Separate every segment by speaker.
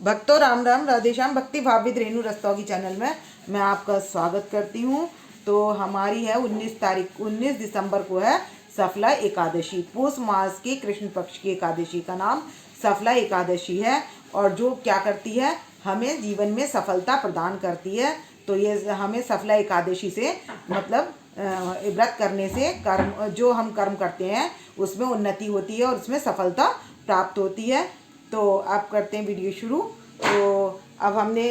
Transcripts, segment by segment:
Speaker 1: भक्तों राम राम, राधे श्याम। भक्ति भाव विद रेणु रस्तोगी चैनल में मैं आपका स्वागत करती हूँ। तो हमारी है 19 दिसंबर को है सफला एकादशी। पूष मास की कृष्ण पक्ष की एकादशी का नाम सफला एकादशी है और जो क्या करती है, हमें जीवन में सफलता प्रदान करती है। तो ये हमें सफला एकादशी से मतलब व्रत करने से कर्म जो हम कर्म करते हैं उसमें उन्नति होती है और उसमें सफलता प्राप्त होती है। तो आप करते हैं वीडियो शुरू। तो अब हमने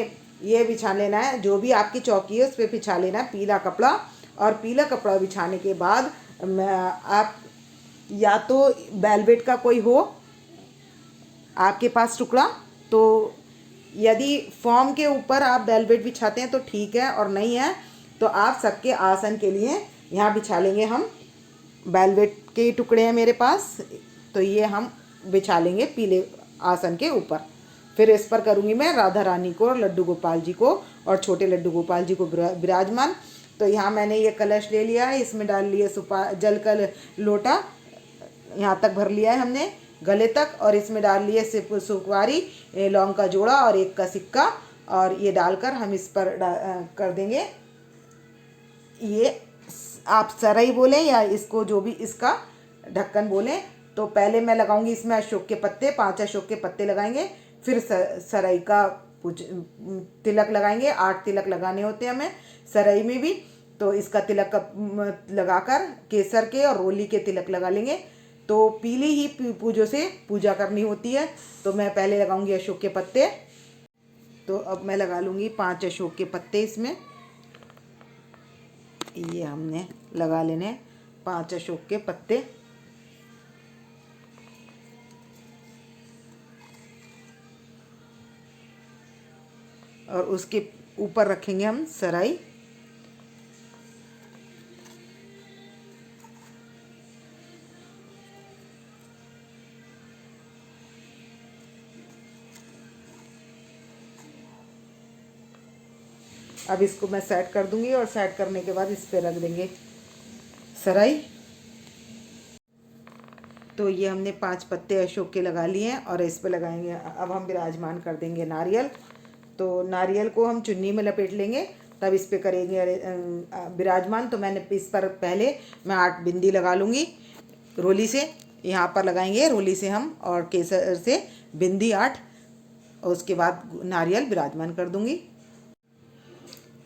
Speaker 1: ये बिछा लेना है, जो भी आपकी चौकी है उस पर बिछा लेना है पीला कपड़ा। और पीला कपड़ा बिछाने के बाद आप या तो वेलवेट का कोई हो आपके पास टुकड़ा, तो यदि फॉर्म के ऊपर आप वेलवेट बिछाते हैं तो ठीक है, और नहीं है तो आप सबके आसन के लिए यहाँ बिछा लेंगे। हम वेलवेट के टुकड़े हैं मेरे पास, तो ये हम बिछा लेंगे पीले आसन के ऊपर। फिर इस पर करूँगी मैं राधा रानी को और लड्डू गोपाल जी को और छोटे लड्डू गोपाल जी को विराजमान। तो यहाँ मैंने ये कलश ले लिया है, इसमें डाल लिया जल का लोटा, यहाँ तक भर लिया है हमने गले तक, और इसमें डाल लिए सुपारी, लौंग का जोड़ा और एक का सिक्का, और ये डालकर हम इस पर कर देंगे। ये आप सराई बोलें या इसको जो भी इसका ढक्कन बोलें। तो पहले मैं लगाऊंगी इसमें अशोक के पत्ते, 5 अशोक के पत्ते लगाएंगे। फिर सराई का तिलक लगाएंगे। 8 तिलक लगाने होते हैं हमें सराई में भी। तो इसका तिलक लगाकर केसर के और रोली के तिलक लगा लेंगे। तो पीली ही पूजों से पूजा करनी होती है। तो मैं पहले लगाऊंगी अशोक के पत्ते। तो अब मैं लगा लूँगी 5 अशोक के पत्ते इसमें। ये हमने लगा लेने 5 अशोक के पत्ते। और उसके ऊपर रखेंगे हम सराई। अब इसको मैं सेट कर दूंगी और सेट करने के बाद इस पे रख देंगे सराई। तो ये हमने 5 पत्ते अशोक के लगा लिए हैं और इस पे लगाएंगे। अब हम विराजमान कर देंगे नारियल। तो नारियल को हम चुन्नी में लपेट लेंगे, तब इस पे करेंगे विराजमान। तो मैंने इस पर पहले मैं 8 बिंदी लगा लूँगी रोली से। यहाँ पर लगाएंगे रोली से हम, और केसर से बिंदी 8, और उसके बाद नारियल विराजमान कर दूँगी।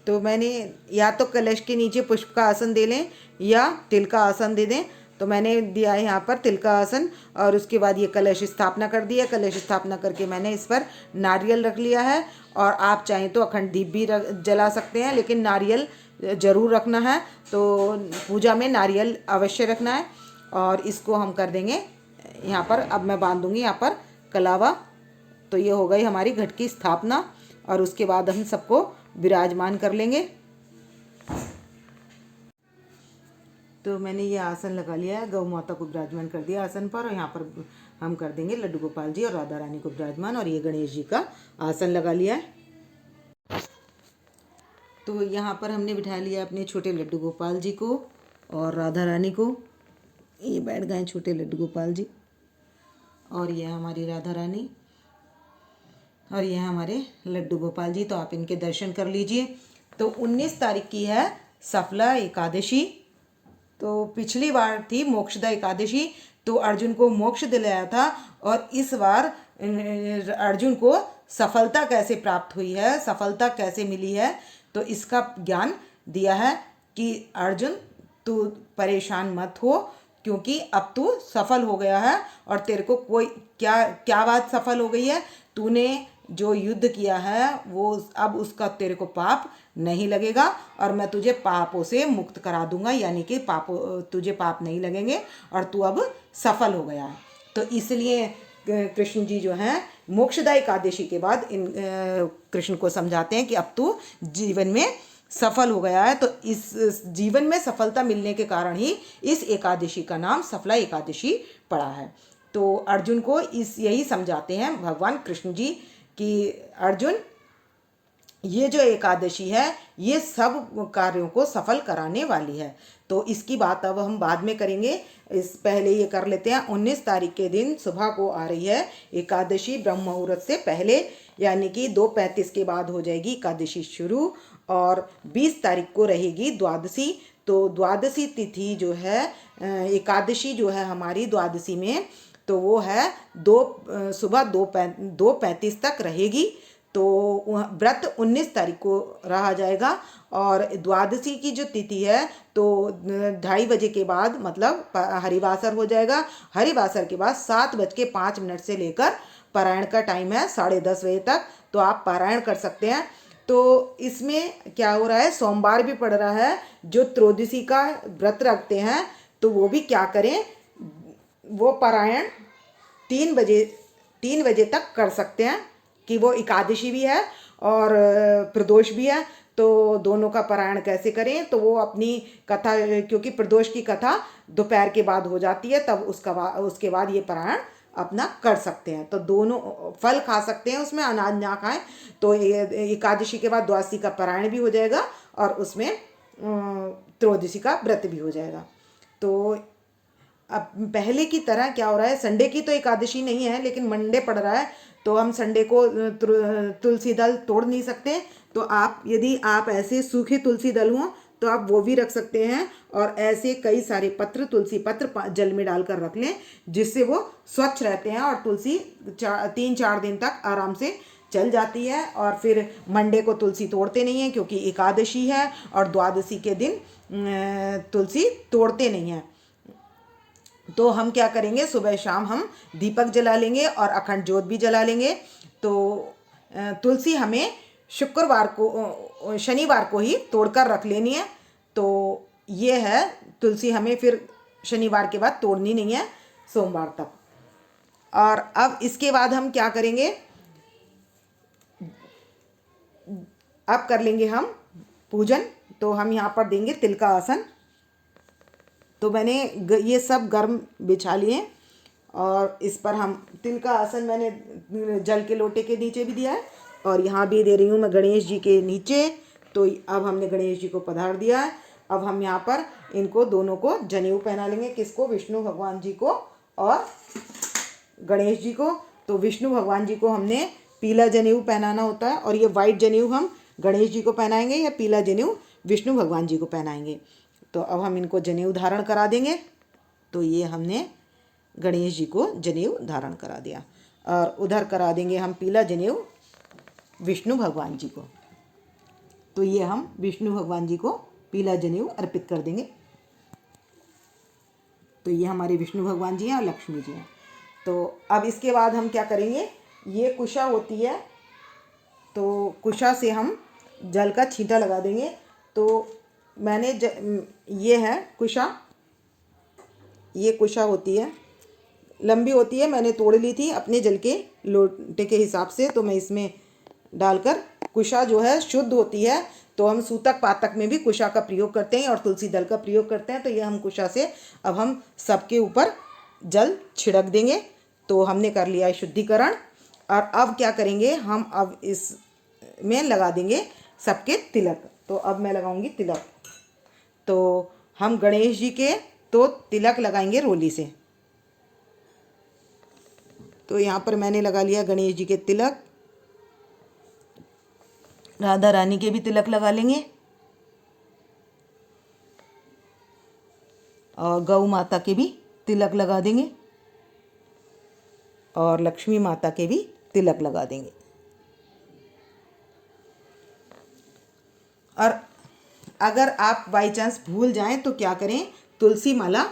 Speaker 1: तो मैंने या तो कलश के नीचे पुष्प का आसन दे लें या तिल का आसन दे दें। तो मैंने दिया है यहाँ पर तिल का आसन, और उसके बाद ये कलश स्थापना कर दिया। कलश स्थापना करके मैंने इस पर नारियल रख लिया है। और आप चाहें तो अखंड दीप भी जला सकते हैं, लेकिन नारियल ज़रूर रखना है। तो पूजा में नारियल अवश्य रखना है। और इसको हम कर देंगे यहाँ पर। अब मैं बांध दूँगी यहाँ पर कलावा। तो ये हो गई हमारी घट की स्थापना, और उसके बाद हम सबको विराजमान कर लेंगे। तो मैंने ये आसन लगा लिया है, गौ माता को विराजमान कर दिया आसन पर, और यहाँ पर हम कर देंगे लड्डू गोपाल जी और राधा रानी को विराजमान, और ये गणेश जी का आसन लगा लिया है। तो यहाँ पर हमने बिठा लिया अपने छोटे लड्डू गोपाल जी को और राधा रानी को। ये बैठ गए छोटे लड्डू गोपाल जी, और ये हमारी राधा रानी, और ये हमारे लड्डू गोपाल जी। तो आप इनके दर्शन कर लीजिए। तो 19 तारीख की है सफला एकादशी। तो पिछली बार थी मोक्षदा एकादशी, तो अर्जुन को मोक्ष दिलाया था, और इस बार अर्जुन को सफलता कैसे प्राप्त हुई है, सफलता कैसे मिली है, तो इसका ज्ञान दिया है कि अर्जुन तू परेशान मत हो, क्योंकि अब तू सफल हो गया है। और तेरे को कोई क्या बात सफल हो गई है, तूने जो युद्ध किया है वो अब उसका तेरे को पाप नहीं लगेगा, और मैं तुझे पापों से मुक्त करा दूंगा, यानी कि तुझे पाप नहीं लगेंगे, और तू अब सफल हो गया है। तो इसलिए कृष्ण जी जो हैं मोक्षदा एकादशी के बाद कृष्ण को समझाते हैं कि अब तू जीवन में सफल हो गया है। तो इस जीवन में सफलता मिलने के कारण ही इस एकादशी का नाम सफला एकादशी पड़ा है। तो अर्जुन को यही समझाते हैं भगवान कृष्ण जी कि अर्जुन, ये जो एकादशी है ये सब कार्यों को सफल कराने वाली है। तो इसकी बात अब हम बाद में करेंगे, इस पहले ये कर लेते हैं। 19 तारीख के दिन सुबह को आ रही है एकादशी, ब्रह्म मुहूर्त से पहले यानी कि 2:35 के बाद हो जाएगी एकादशी शुरू और 20 तारीख को रहेगी द्वादशी। तो द्वादशी तिथि जो है एकादशी जो है हमारी द्वादशी में, तो वो है सुबह 2:35 तक रहेगी। तो व्रत 19 तारीख को रहा जाएगा और द्वादशी की जो तिथि है तो 2:30 के बाद मतलब हरिवासर हो जाएगा। हरिवासर के बाद 7:05 से लेकर पारायण का टाइम है 10:30 तक, तो आप पारायण कर सकते हैं। तो इसमें क्या हो रहा है, सोमवार भी पड़ रहा है। जो त्रयोदशी का व्रत रखते हैं तो वो भी क्या करें, वो पारायण 3 बजे तक कर सकते हैं कि वो एकादशी भी है और प्रदोष भी है। तो दोनों का पारायण कैसे करें, तो वो अपनी कथा, क्योंकि प्रदोष की कथा दोपहर के बाद हो जाती है, तब उसके बाद ये पारायण अपना कर सकते हैं। तो दोनों फल खा सकते हैं, उसमें अनाज ना खाएं। तो एकादशी के बाद द्वादशी का पारायण भी हो जाएगा और उसमें त्रयोदशी का व्रत भी हो जाएगा। तो अब पहले की तरह क्या हो रहा है, संडे की तो एकादशी नहीं है लेकिन मंडे पड़ रहा है, तो हम संडे को तुलसी दल तोड़ नहीं सकते। तो आप यदि आप ऐसे सूखे तुलसी दल हों तो आप वो भी रख सकते हैं और ऐसे कई सारे पत्र, तुलसी पत्र जल में डालकर रख लें, जिससे वो स्वच्छ रहते हैं और तुलसी 3-4 दिन तक आराम से चल जाती है। और फिर मंडे को तुलसी तोड़ते नहीं हैं क्योंकि एकादशी है और द्वादशी के दिन तुलसी तोड़ते नहीं हैं। तो हम क्या करेंगे, सुबह शाम हम दीपक जला लेंगे और अखंड ज्योत भी जला लेंगे। तो तुलसी हमें शनिवार को ही तोड़कर रख लेनी है। तो ये है, तुलसी हमें फिर शनिवार के बाद तोड़नी नहीं है, सोमवार तक। और अब इसके बाद हम क्या करेंगे, अब कर लेंगे हम पूजन। तो हम यहाँ पर देंगे तिल का आसन। तो मैंने ये सब गर्म बिछा लिए और इस पर हम तिल का आसन मैंने जल के लोटे के नीचे भी दिया है और यहाँ भी दे रही हूँ मैं गणेश जी के नीचे। तो अब हमने गणेश जी को पधार दिया है। अब हम यहाँ पर इनको दोनों को जनेऊ पहना लेंगे। किसको, विष्णु भगवान जी को और गणेश जी को। तो विष्णु भगवान जी को हमने पीला जनेऊ पहनाना होता है और ये वाइट जनेऊ हम गणेश जी को पहनाएंगे, या पीला जनेऊ विष्णु भगवान जी को पहनाएंगे। तो अब हम इनको जनेऊ धारण करा देंगे। तो ये हमने गणेश जी को जनेऊ धारण करा दिया और उधर करा देंगे हम पीला जनेऊ विष्णु भगवान जी को। तो ये हम विष्णु भगवान जी को पीला जनेऊ अर्पित कर देंगे। तो ये हमारे विष्णु भगवान जी हैं और लक्ष्मी जी हैं। तो अब इसके बाद हम क्या करेंगे, ये कुशा होती है, तो कुशा से हम जल का छींटा लगा देंगे। तो मैंने ये है कुशा, ये कुशा होती है, लंबी होती है, मैंने तोड़ ली थी अपने जल के लोटे के हिसाब से। तो मैं इसमें डालकर, कुशा जो है शुद्ध होती है, तो हम सूतक पातक में भी कुशा का प्रयोग करते हैं और तुलसी दल का प्रयोग करते हैं। तो ये हम कुशा से अब हम सबके ऊपर जल छिड़क देंगे। तो हमने कर लिया है शुद्धिकरण। और अब क्या करेंगे, हम अब इसमें लगा देंगे सबके तिलक। तो अब मैं लगाऊंगी तिलक। तो हम गणेश जी के तो तिलक लगाएंगे रोली से। तो यहाँ पर मैंने लगा लिया गणेश जी के तिलक। राधा रानी के भी तिलक लगा लेंगे और गौ माता के भी तिलक लगा देंगे और लक्ष्मी माता के भी तिलक लगा देंगे। और अगर आप बाई चांस भूल जाएं तो क्या करें, तुलसी माला,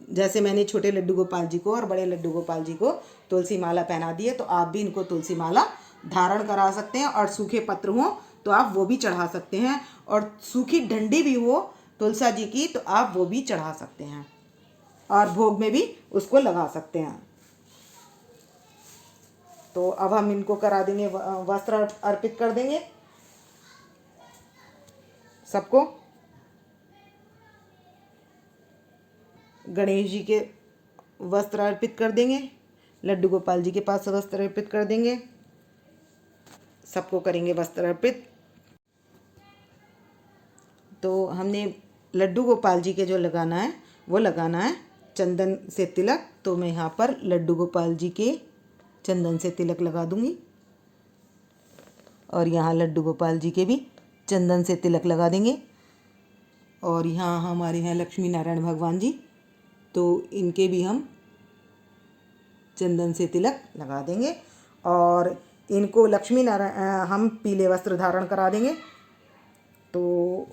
Speaker 1: जैसे मैंने छोटे लड्डू गोपाल जी को और बड़े लड्डू गोपाल जी को तुलसी माला पहना दी है, तो आप भी इनको तुलसी माला धारण करा सकते हैं। और सूखे पत्र हों तो आप वो भी चढ़ा सकते हैं और सूखी डंडी भी हो तुलसा जी की तो आप वो भी चढ़ा सकते हैं और भोग में भी उसको लगा सकते हैं। तो अब हम इनको करा देंगे, वस्त्र अर्पित कर देंगे सबको। गणेश जी के वस्त्र अर्पित कर देंगे, लड्डू गोपाल जी के पास वस्त्र अर्पित कर देंगे, सबको करेंगे वस्त्र अर्पित। तो हमने लड्डू गोपाल जी के जो लगाना है वो लगाना है चंदन से तिलक। तो मैं यहाँ पर लड्डू गोपाल जी के चंदन से तिलक लगा दूंगी। और यहाँ लड्डू गोपाल जी के भी चंदन से तिलक लगा देंगे। और यहाँ हमारे हैं लक्ष्मी नारायण भगवान जी, तो इनके भी हम चंदन से तिलक लगा देंगे। और इनको लक्ष्मी नारायण हम पीले वस्त्र धारण करा देंगे। तो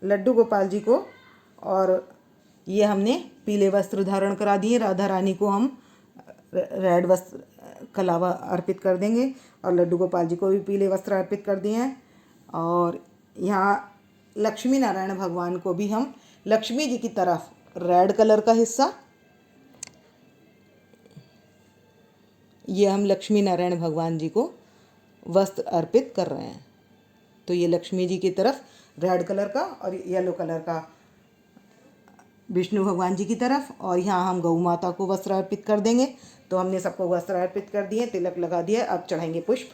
Speaker 1: लड्डू गोपाल जी को और ये हमने पीले वस्त्र धारण करा दिए। राधा रानी को हम रेड वस्त्र कलावा अर्पित कर देंगे और लड्डू गोपाल जी को भी पीले वस्त्र अर्पित कर दिए हैं। और यहाँ लक्ष्मी नारायण भगवान को भी हम लक्ष्मी जी की तरफ रेड कलर का हिस्सा, ये हम लक्ष्मी नारायण भगवान जी को वस्त्र अर्पित कर रहे हैं। तो ये लक्ष्मी जी की तरफ रेड कलर का और येलो कलर का विष्णु भगवान जी की तरफ, और यहाँ हम गौ माता को वस्त्र अर्पित कर देंगे। तो हमने सबको वस्त्र अर्पित कर दिए, तिलक लगा दिया। अब चढ़ाएंगे पुष्प।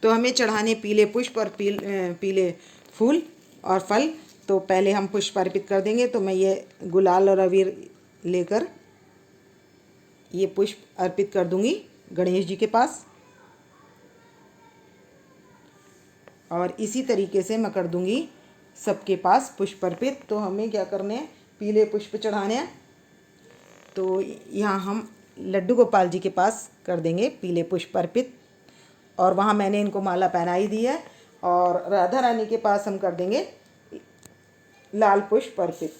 Speaker 1: तो हमें चढ़ाने पीले पुष्प और पीले फूल और फल। तो पहले हम पुष्प अर्पित कर देंगे। तो मैं ये गुलाल और अबीर लेकर ये पुष्प अर्पित कर दूंगी गणेश जी के पास, और इसी तरीके से मैं कर दूंगी सबके पास पुष्प अर्पित। तो हमें क्या करने हैं, पीले पुष्प चढ़ाने हैं। तो यहाँ हम लड्डू गोपाल जी के पास कर देंगे पीले पुष्प अर्पित, और वहाँ मैंने इनको माला पहनाई दी है। और राधा रानी के पास हम कर देंगे लाल पुष्प अर्पित।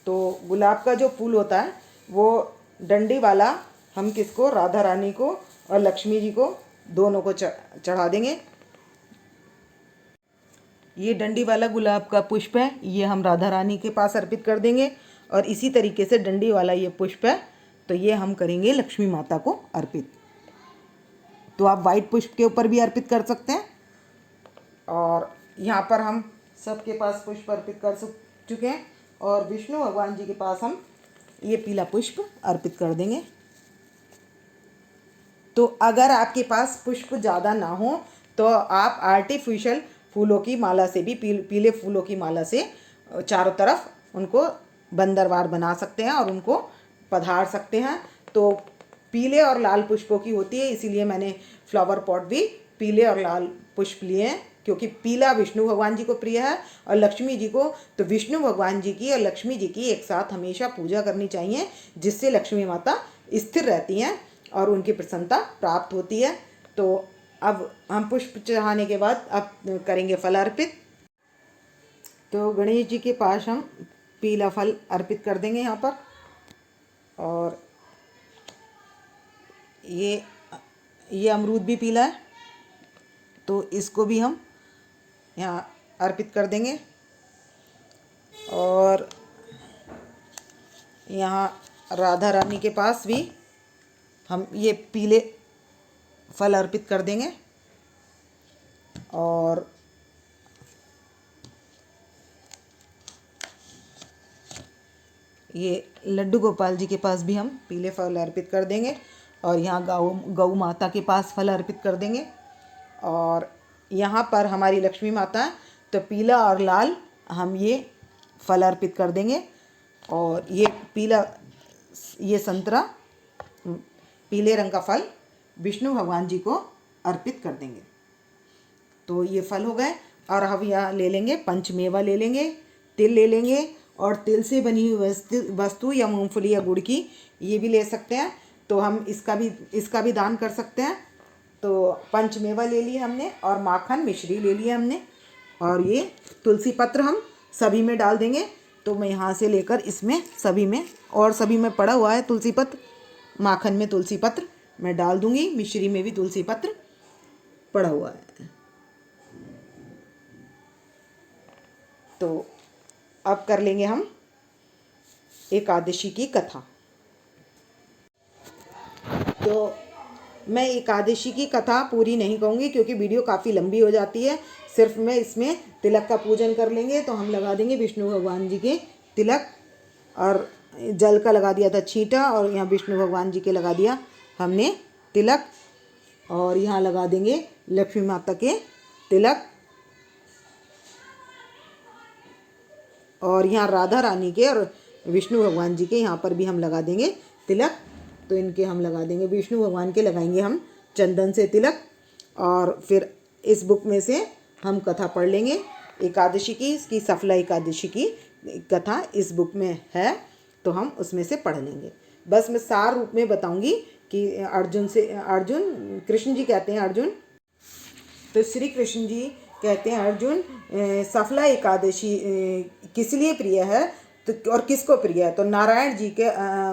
Speaker 1: तो गुलाब का जो फूल होता है वो डंडी वाला हम किसको, राधा रानी को और लक्ष्मी जी को दोनों को चढ़ा देंगे। ये डंडी वाला गुलाब का पुष्प है, ये हम राधा रानी के पास अर्पित कर देंगे। और इसी तरीके से डंडी वाला ये पुष्प है, तो ये हम करेंगे लक्ष्मी माता को अर्पित। तो आप वाइट पुष्प के ऊपर भी अर्पित कर सकते हैं। और यहाँ पर हम सबके पास पुष्प अर्पित कर चुके हैं, और विष्णु भगवान जी के पास हम ये पीला पुष्प अर्पित कर देंगे। तो अगर आपके पास पुष्प ज़्यादा ना हो तो आप आर्टिफिशियल फूलों की माला से भी, पीले फूलों की माला से चारों तरफ उनको बंदरवार बना सकते हैं और उनको पधार सकते हैं। तो पीले और लाल पुष्पों की होती है, इसीलिए मैंने फ्लावर पॉट भी पीले और लाल पुष्प लिए हैं, क्योंकि पीला विष्णु भगवान जी को प्रिय है और लक्ष्मी जी को। तो विष्णु भगवान जी की और लक्ष्मी जी की एक साथ हमेशा पूजा करनी चाहिए, जिससे लक्ष्मी माता स्थिर रहती हैं और उनकी प्रसन्नता प्राप्त होती है। तो अब हम पुष्प चढ़ाने के बाद अब करेंगे फल अर्पित। तो गणेश जी के पास हम पीला फल अर्पित कर देंगे यहाँ पर, और ये अमरूद भी पीला है, तो इसको भी हम यहाँ अर्पित कर देंगे। और यहाँ राधा रानी के पास भी हम ये पीले फल अर्पित कर देंगे। और ये लड्डू गोपाल जी के पास भी हम पीले फल अर्पित कर देंगे। और यहाँ गौ माता के पास फल अर्पित कर देंगे। और यहाँ पर हमारी लक्ष्मी माता है, तो पीला और लाल हम ये फल अर्पित कर देंगे। और ये पीला, ये संतरा पीले रंग का फल विष्णु भगवान जी को अर्पित कर देंगे। तो ये फल हो गए। और हम यहाँ ले लेंगे पंचमेवा, ले लेंगे तिल, ले लेंगे, और तिल से बनी हुई वस्तु या मूंगफली या गुड़ की, ये भी ले सकते हैं। तो हम इसका भी दान कर सकते हैं। तो पंचमेवा ले लिए हमने, और माखन मिश्री ले लिए हमने, और ये तुलसी पत्र हम सभी में डाल देंगे। तो मैं यहाँ से लेकर इसमें सभी में, और सभी में पड़ा हुआ है तुलसी पत्र, माखन में तुलसी पत्र मैं डाल दूँगी, मिश्री में भी तुलसी पत्र पड़ा हुआ है। तो अब कर लेंगे हम एकादशी की कथा। तो मैं एकादशी की कथा पूरी नहीं कहूँगी, क्योंकि वीडियो काफ़ी लंबी हो जाती है। सिर्फ मैं इसमें तिलक का पूजन कर लेंगे। तो हम लगा देंगे विष्णु भगवान जी के तिलक, और जल का लगा दिया था छींटा, और यहाँ विष्णु भगवान जी के लगा दिया हमने तिलक। और यहाँ लगा देंगे लक्ष्मी माता के तिलक, और यहाँ राधा रानी के और विष्णु भगवान जी के यहाँ पर भी हम लगा देंगे तिलक, तो इनके हम लगा देंगे, विष्णु भगवान के लगाएंगे हम चंदन से तिलक। और फिर इस बुक में से हम कथा पढ़ लेंगे एकादशी की, इसकी सफला एकादशी की कथा इस बुक में है, तो हम उसमें से पढ़ लेंगे। बस मैं सार रूप में बताऊंगी कि अर्जुन कृष्ण जी कहते हैं, अर्जुन तो श्री कृष्ण जी कहते हैं, अर्जुन सफला एकादशी किस लिए प्रिय है तो और किसको प्रिय है, तो नारायण जी के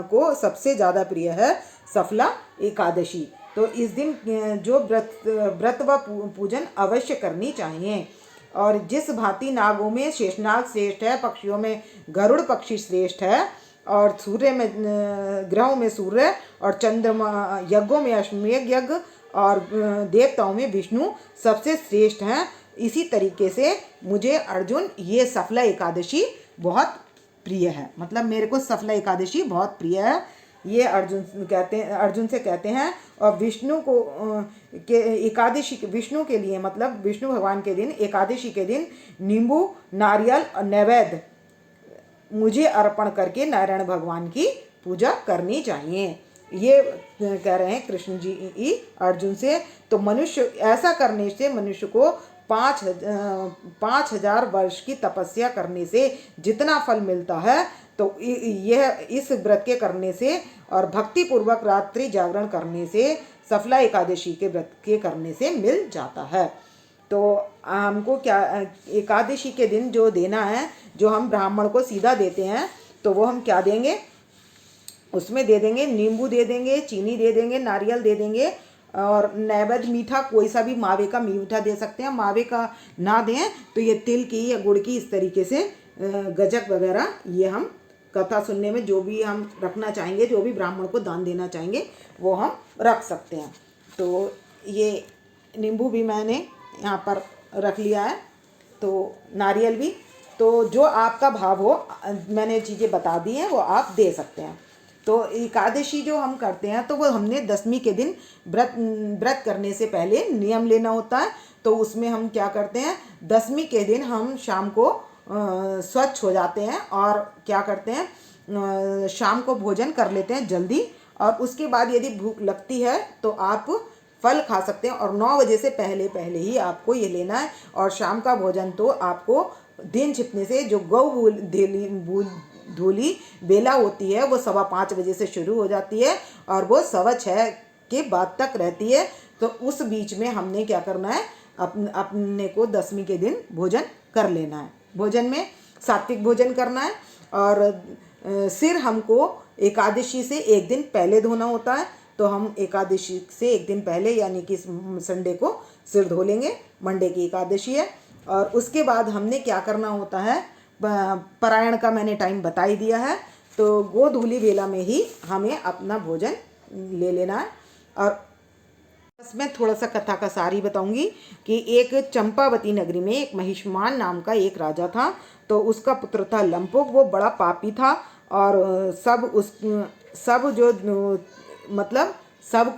Speaker 1: को सबसे ज़्यादा प्रिय है सफला एकादशी। तो इस दिन जो व्रत व पूजन अवश्य करनी चाहिए। और जिस भांति नागों में शेषनाग श्रेष्ठ है, पक्षियों में गरुड़ पक्षी श्रेष्ठ है, और सूर्य में ग्रहों में सूर्य, और चंद्रमा यज्ञों में अश्वमेध यज्ञ, और देवताओं में विष्णु सबसे श्रेष्ठ हैं, इसी तरीके से मुझे अर्जुन ये सफला एकादशी बहुत प्रिय है। मतलब मेरे को सफला एकादशी बहुत प्रिय है, ये अर्जुन से कहते हैं। और विष्णु को के एकादशी विष्णु के लिए, मतलब विष्णु भगवान के दिन, एकादशी के दिन नींबू नारियल और नैवेद्य मुझे अर्पण करके नारायण भगवान की पूजा करनी चाहिए, ये कह रहे हैं कृष्ण जी अर्जुन से। तो मनुष्य ऐसा करने से मनुष्य को 5,000 वर्ष की तपस्या करने से जितना फल मिलता है, तो यह इस व्रत के करने से और भक्ति पूर्वक रात्रि जागरण करने से, सफला एकादशी के व्रत के करने से मिल जाता है। तो हमको क्या एकादशी के दिन जो देना है, जो हम ब्राह्मण को सीधा देते हैं, तो वो हम क्या देंगे, उसमें दे देंगे नींबू दे देंगे, चीनी दे देंगे, नारियल दे देंगे, और नैवेद्य मीठा कोई सा भी मावे का मीठा दे सकते हैं। मावे का ना दें तो ये तिल की या गुड़ की, इस तरीके से गजक वगैरह, ये हम कथा सुनने में जो भी हम रखना चाहेंगे, जो भी ब्राह्मण को दान देना चाहेंगे, वो हम रख सकते हैं। तो ये नींबू भी मैंने यहाँ पर रख लिया है, तो नारियल भी, तो जो आपका भाव हो, मैंने चीज़ें बता दी हैं, वो आप दे सकते हैं। तो एकादशी जो हम करते हैं, तो वो हमने दशमी के दिन व्रत करने से पहले नियम लेना होता है। तो उसमें हम क्या करते हैं, दशमी के दिन हम शाम को स्वच्छ हो जाते हैं, और क्या करते हैं, शाम को भोजन कर लेते हैं जल्दी, और उसके बाद यदि भूख लगती है तो आप फल खा सकते हैं, और 9 बजे से पहले पहले ही आपको ये लेना है। और शाम का भोजन तो आपको दिन छिपने से, जो गौ धूली बेला होती है, वो 5:15 बजे से शुरू हो जाती है, और वो 6:15 के बाद तक रहती है। तो उस बीच में हमने क्या करना है, अपने को दशमी के दिन भोजन कर लेना है। भोजन में सात्विक भोजन करना है, और सिर हमको एकादशी से एक दिन पहले धोना होता है। तो हम एकादशी से एक दिन पहले, यानी कि संडे को सिर धो लेंगे, मंडे की एकादशी है। और उसके बाद हमने क्या करना होता है, परायण का मैंने टाइम बता ही दिया है। तो गोधूली बेला में ही हमें अपना भोजन ले लेना है। और बस मैं थोड़ा सा कथा का सार ही बताऊंगी कि एक चंपावती नगरी में एक महिष्मान नाम का एक राजा था। तो उसका पुत्र था लंपुक, वो बड़ा पापी था, और सब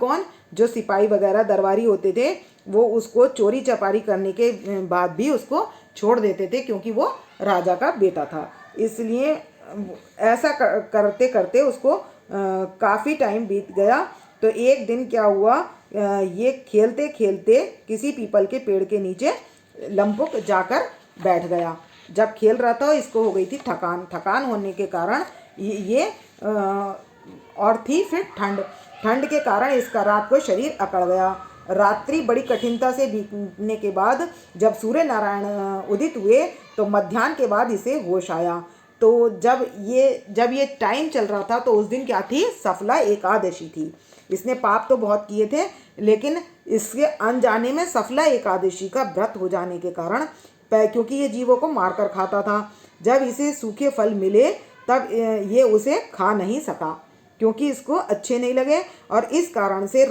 Speaker 1: कौन, जो सिपाही वगैरह दरबारी होते थे, वो उसको चोरी चपारी करने के बाद भी उसको छोड़ देते थे, क्योंकि वो राजा का बेटा था। इसलिए ऐसा करते करते उसको काफ़ी टाइम बीत गया। तो एक दिन क्या हुआ, ये खेलते खेलते किसी पीपल के पेड़ के नीचे लंपुक जाकर बैठ गया। जब खेल रहा था, इसको हो गई थी थकान होने के कारण ये और थी फिर ठंड के कारण इसका रात को शरीर अकड़ गया। रात्रि बड़ी कठिनता से बीतने के बाद जब सूर्य नारायण उदित हुए, तो मध्याह्न के बाद इसे होश आया। तो जब ये टाइम चल रहा था, तो उस दिन क्या थी, सफला एकादशी थी। इसने पाप तो बहुत किए थे, लेकिन इसके अनजाने में सफला एकादशी का व्रत हो जाने के कारण, क्योंकि ये जीवों को मारकर खाता था, जब इसे सूखे फल मिले तब ये उसे खा नहीं सका, क्योंकि इसको अच्छे नहीं लगे। और इस कारण से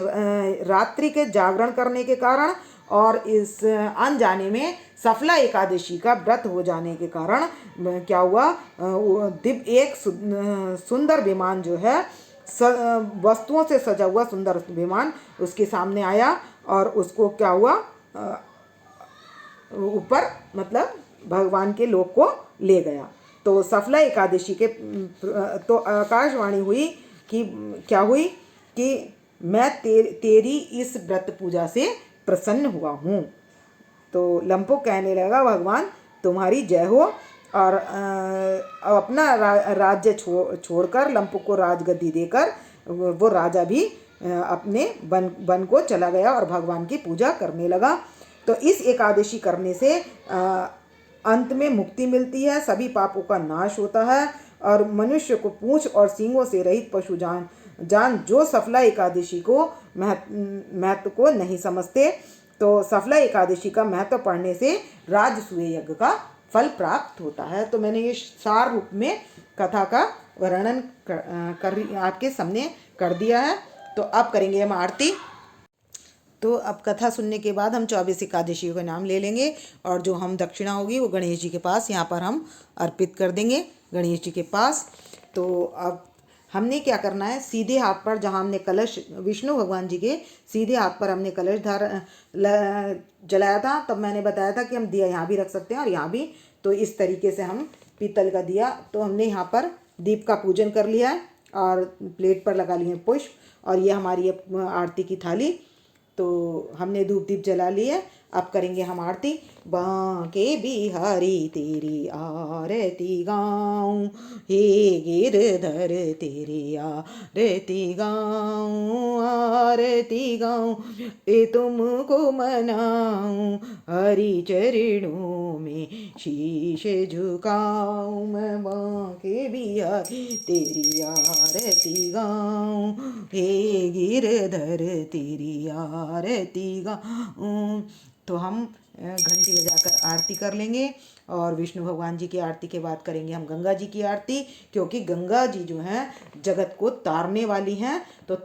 Speaker 1: रात्रि के जागरण करने के कारण और इस अनजाने में सफला एकादशी का व्रत हो जाने के कारण क्या हुआ, एक सुंदर विमान जो है, वस्तुओं से सजा हुआ सुंदर विमान उसके सामने आया, और उसको क्या हुआ, ऊपर मतलब भगवान के लोक को ले गया। तो सफला एकादशी के तो आकाशवाणी हुई कि क्या हुई कि मैं तेरी इस व्रत पूजा से प्रसन्न हुआ हूँ। तो लंपो कहने लगा, भगवान तुम्हारी जय हो। और अपना राज्य छोड़कर लंपो को राजगद्दी देकर वो राजा भी अपने वन को चला गया और भगवान की पूजा करने लगा। तो इस एकादशी करने से अंत में मुक्ति मिलती है, सभी पापों का नाश होता है और मनुष्य को पूंछ और सींगों से रहित पशु जान जो सफला एकादशी को महत्व को नहीं समझते। तो सफला एकादशी का महत्व पढ़ने से राजसूय यज्ञ का फल प्राप्त होता है। तो मैंने ये सार रूप में कथा का वर्णन कर आपके सामने कर दिया है। तो अब करेंगे हम आरती। तो अब कथा सुनने के बाद हम 24 एकादशियों का नाम ले लेंगे और जो हम दक्षिणा होगी वो गणेश जी के पास यहाँ पर हम अर्पित कर देंगे, गणेश जी के पास। तो अब हमने क्या करना है, सीधे हाथ पर जहाँ हमने कलश, विष्णु भगवान जी के सीधे हाथ पर हमने कलश जलाया था, तब मैंने बताया था कि हम दिया यहाँ भी रख सकते हैं और यहाँ भी। तो इस तरीके से हम पीतल का दिया, तो हमने यहाँ पर दीप का पूजन कर लिया है और प्लेट पर लगा लिए पुष्प और ये हमारी आरती की थाली। तो हमने धूप दीप जला लिए। अब करेंगे हम आरती। बांके बिहारी तेरी आरती गाऊं, हे गिरधर तेरी आरती गाऊं, आरती गाऊं ए तुमको मनाऊं, हरि चरणों में शीश झुकाऊं। मैं बांके बिहारी तेरी आरती गाऊं, हे गिरधर तेरी आरती गाऊं। तो हम घंटी बजाकर आरती कर लेंगे और विष्णु भगवान जी की आरती के बाद करेंगे हम गंगा जी की आरती, क्योंकि गंगा जी जो हैं जगत को तारने वाली हैं। तो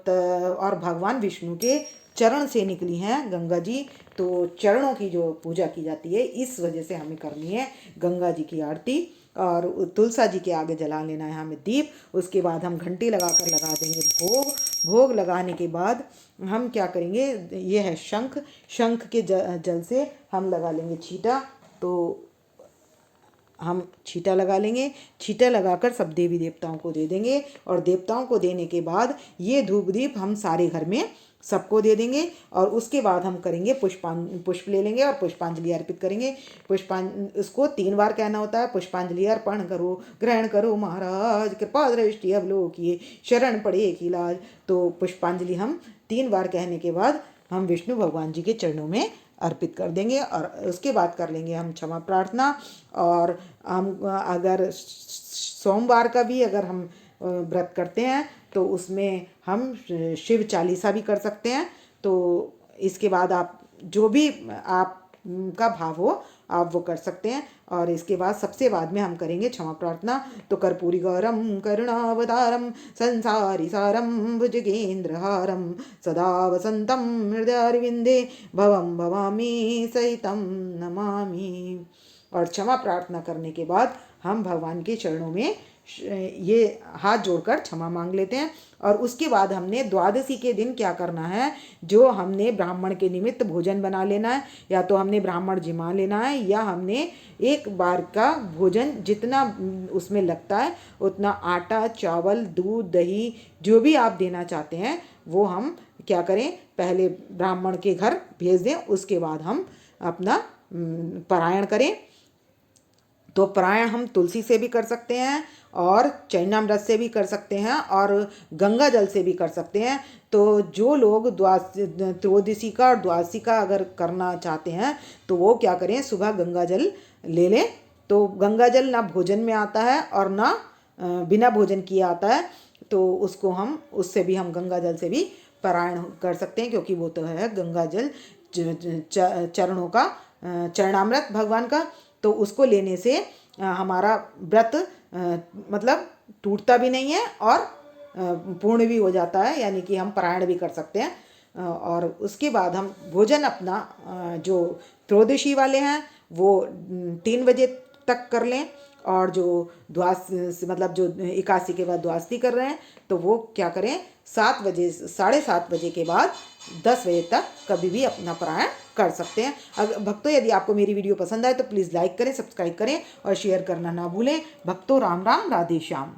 Speaker 1: और भगवान विष्णु के चरण से निकली हैं गंगा जी, तो चरणों की जो पूजा की जाती है, इस वजह से हमें करनी है गंगा जी की आरती। और तुलसा जी के आगे जला लेना है हमें दीप। उसके बाद हम घंटी लगाकर लगा देंगे भोग। भोग लगाने के बाद हम क्या करेंगे, ये है शंख, शंख के जल से हम लगा लेंगे छीटा। तो हम छीटा लगा लेंगे, छीटा लगाकर सब देवी देवताओं को दे देंगे और देवताओं को देने के बाद ये धूप दीप हम सारे घर में सबको दे देंगे। और उसके बाद हम करेंगे पुष्प ले लेंगे और पुष्पांजलि अर्पित करेंगे। उसको 3 बार कहना होता है, पुष्पांजलि अर्पण करो, ग्रहण करो महाराज, कृपा दृष्टि अवलोकिए, शरण पड़े की लाज। तो पुष्पांजलि हम 3 बार कहने के बाद हम विष्णु भगवान जी के चरणों में अर्पित कर देंगे और उसके बाद कर लेंगे हम क्षमा प्रार्थना। और हम अगर सोमवार का भी अगर हम व्रत करते हैं तो उसमें हम शिव चालीसा भी कर सकते हैं। तो इसके बाद आप जो भी आपका भाव हो आप वो कर सकते हैं। और इसके बाद सबसे बाद में हम करेंगे क्षमा प्रार्थना। तो कर्पूरी गौरम करुणावतारम संसारी सारम भुजगेंद्रहारम सदा वसंतम हृदयारविंदे भवम भवामी सहितम नमामि। और क्षमा प्रार्थना करने के बाद हम भगवान के चरणों में ये हाथ जोड़कर क्षमा मांग लेते हैं। और उसके बाद हमने द्वादशी के दिन क्या करना है, जो हमने ब्राह्मण के निमित्त भोजन बना लेना है, या तो हमने ब्राह्मण जिमा लेना है या हमने एक बार का भोजन जितना उसमें लगता है उतना आटा, चावल, दूध, दही जो भी आप देना चाहते हैं वो हम क्या करें, पहले ब्राह्मण के घर भेज दें। उसके बाद हम अपना पारायण करें। तो पारायण हम तुलसी से भी कर सकते हैं और चरणामृत से भी कर सकते हैं और गंगा जल से भी कर सकते हैं। तो जो लोग त्रयोदशी का और द्वादशी का अगर करना चाहते हैं तो वो क्या करें, सुबह गंगा जल ले लें। तो गंगा जल ना भोजन में आता है और ना बिना भोजन किए आता है, तो उसको हम उससे भी हम गंगा जल से भी पारायण कर सकते हैं, क्योंकि वो तो है गंगा जल चरणों का चरणामृत भगवान का। तो उसको लेने से हमारा व्रत मतलब टूटता भी नहीं है और पूर्ण भी हो जाता है, यानी कि हम पारायण भी कर सकते हैं। और उसके बाद हम भोजन अपना जो त्रयोदशी वाले हैं वो 3 बजे तक कर लें, और जो मतलब जो 81 के बाद द्वादशी कर रहे हैं तो वो क्या करें, 7 बजे 7:30 बजे के बाद 10 बजे तक कभी भी अपना पारायण कर सकते हैं। अगर भक्तों यदि आपको मेरी वीडियो पसंद आए तो प्लीज़ लाइक करें, सब्सक्राइब करें और शेयर करना ना भूलें। भक्तों राम राम, राधे श्याम।